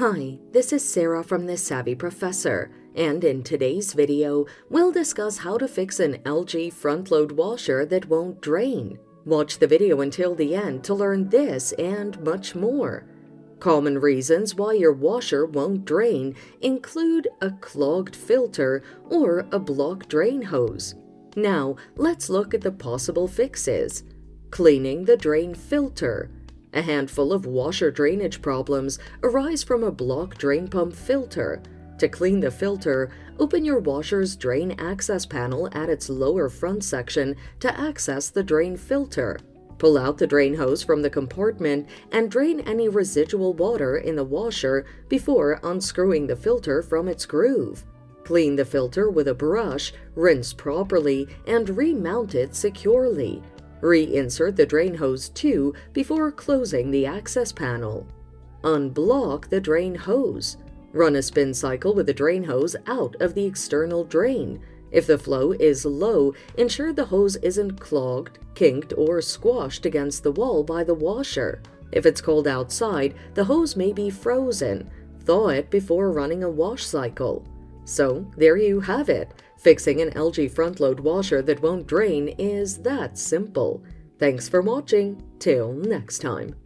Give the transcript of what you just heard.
Hi, this is Sarah from The Savvy Professor, and in today's video, we'll discuss how to fix an LG front-load washer that won't drain. Watch the video until the end to learn this and much more. Common reasons why your washer won't drain include a clogged filter or a blocked drain hose. Now, let's look at the possible fixes. Cleaning the drain filter. A handful of washer drainage problems arise from a blocked drain pump filter. To clean the filter, open your washer's drain access panel at its lower front section to access the drain filter. Pull out the drain hose from the compartment and drain any residual water in the washer before unscrewing the filter from its groove. Clean the filter with a brush, rinse properly, and remount it securely. Reinsert the drain hose too before closing the access panel. Unblock the drain hose. Run a spin cycle with the drain hose out of the external drain. If the flow is low, ensure the hose isn't clogged, kinked, or squashed against the wall by the washer. If it's cold outside, the hose may be frozen. Thaw it before running a wash cycle. So, there you have it. Fixing an LG front-load washer that won't drain is that simple. Thanks for watching. Till next time.